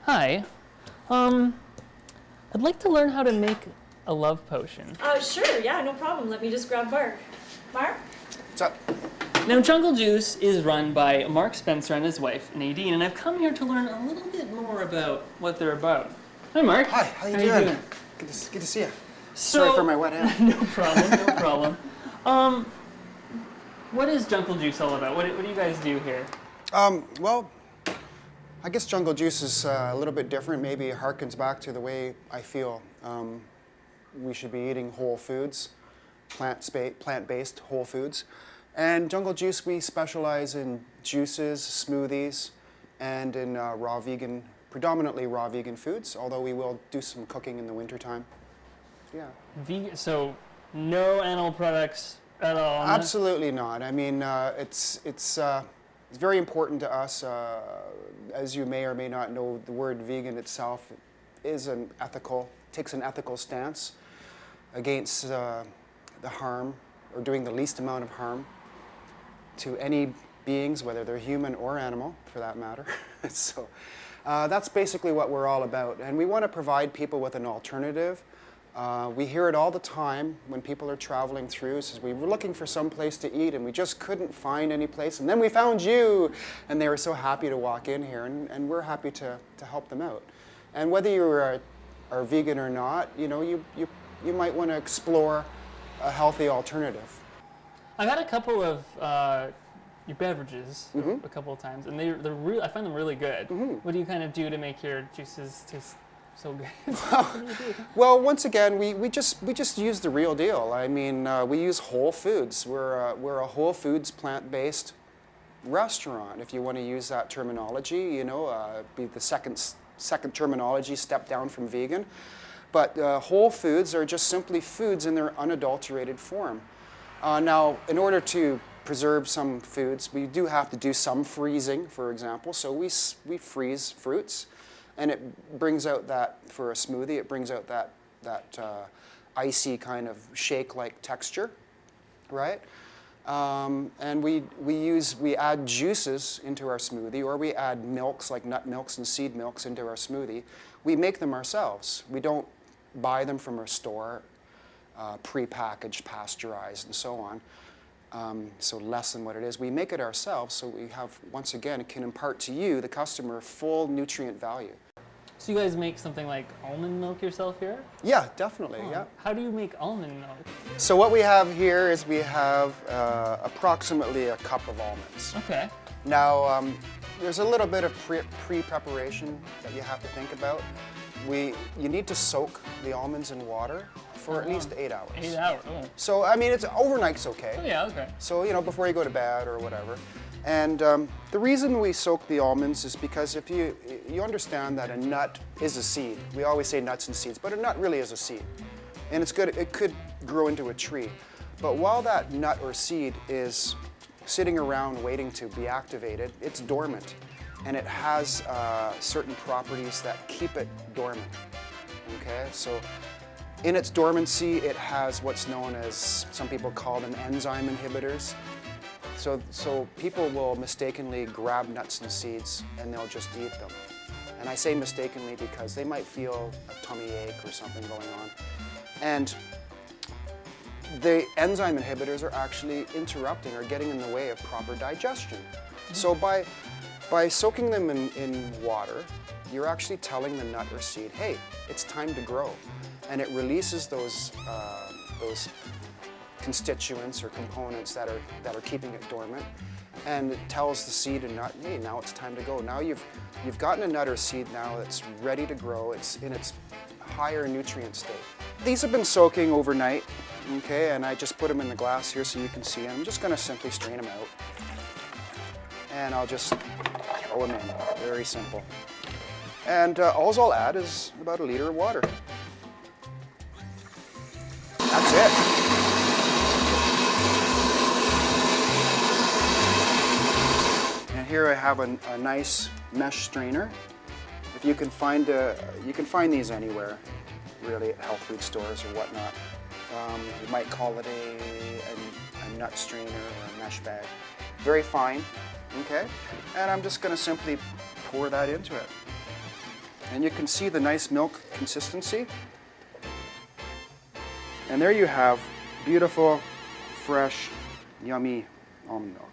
Hi. I'd like to learn how to make a love potion. Sure, yeah, no problem. Let me just grab Mark. Mark? What's up? Now, Jungle Juice is run by Mark Spencer and his wife, Nadine, and I've come here to learn a little bit more about what they're about. Hi, Mark. Hi, how you doing? Good to see you. So, sorry for my wet hand. No problem, no problem. What is Jungle Juice all about? What do you guys do here? Well, I guess Jungle Juice is a little bit different. Maybe it harkens back to the way I feel we should be eating whole foods, plant-based whole foods. And Jungle Juice, we specialize in juices, smoothies, and in predominantly raw vegan foods, although we will do some cooking in the wintertime. Yeah. Vegan, so no animal products at all? Absolutely not. I mean, it's very important to us. As you may or may not know, the word vegan itself is takes an ethical stance against the harm, or doing the least amount of harm to any beings, whether they're human or animal, for that matter. So that's basically what we're all about. And we want to provide people with an alternative. We hear it all the time when people are traveling through. Says, we were looking for some place to eat and we just couldn't find any place. And then we found you. And they were so happy to walk in here. And we're happy to help them out. And whether you are vegan or not, you know, you might want to explore a healthy alternative. I've had a couple of your beverages a couple of times, and I find them really good. What do you kind of do to make your juices taste so good? Well, once again, we just use the real deal. I mean, we use whole foods. We're a whole foods plant-based restaurant, if you want to use that terminology. You know, be the second terminology, step down from vegan. But whole foods are just simply foods in their unadulterated form. Now, in order to preserve some foods, we do have to do some freezing, for example. So we freeze fruits, and it brings out that, for a smoothie, it brings out that icy kind of shake-like texture, right? And we add juices into our smoothie, or we add milks like nut milks and seed milks into our smoothie. We make them ourselves. We don't buy them from a store, pre-packaged, pasteurized, and so on. So less than what it is. We make it ourselves, so we have, once again, it can impart to you, the customer, full nutrient value. So you guys make something like almond milk yourself here? Yeah, definitely, yeah. How do you make almond milk? So what we have here is we have approximately a cup of almonds. Okay. Now, there's a little bit of pre-preparation that you have to think about. You need to soak the almonds in water for at least 8 hours. 8 hours, oh. So, I mean, overnight's okay. Oh, yeah, okay. So, you know, before you go to bed or whatever. And the reason we soak the almonds is because if you understand that a nut is a seed. We always say nuts and seeds, but a nut really is a seed. And it's good, it could grow into a tree. But while that nut or seed is sitting around waiting to be activated, it's dormant. And it has certain properties that keep it dormant, okay? So in its dormancy, it has what's known as, some people call them enzyme inhibitors. So people will mistakenly grab nuts and seeds and they'll just eat them. And I say mistakenly because they might feel a tummy ache or something going on. And the enzyme inhibitors are actually interrupting or getting in the way of proper digestion. So by soaking them in water, you're actually telling the nut or seed, hey, it's time to grow. And it releases those constituents or components that are keeping it dormant. And it tells the seed and nut, hey, now it's time to go. Now you've gotten a nut or seed now that's ready to grow. It's in its higher nutrient state. These have been soaking overnight, okay, and I just put them in the glass here so you can see them. I'm just gonna simply strain them out. And I'll just throw them in, very simple. And all I'll add is about 1 liter of water. That's it. And here I have a nice mesh strainer. If you can find these anywhere, really, at health food stores or whatnot. You might call it a nut strainer or a mesh bag. Very fine. Okay, and I'm just going to simply pour that into it. And you can see the nice milk consistency. And there you have beautiful, fresh, yummy almond milk.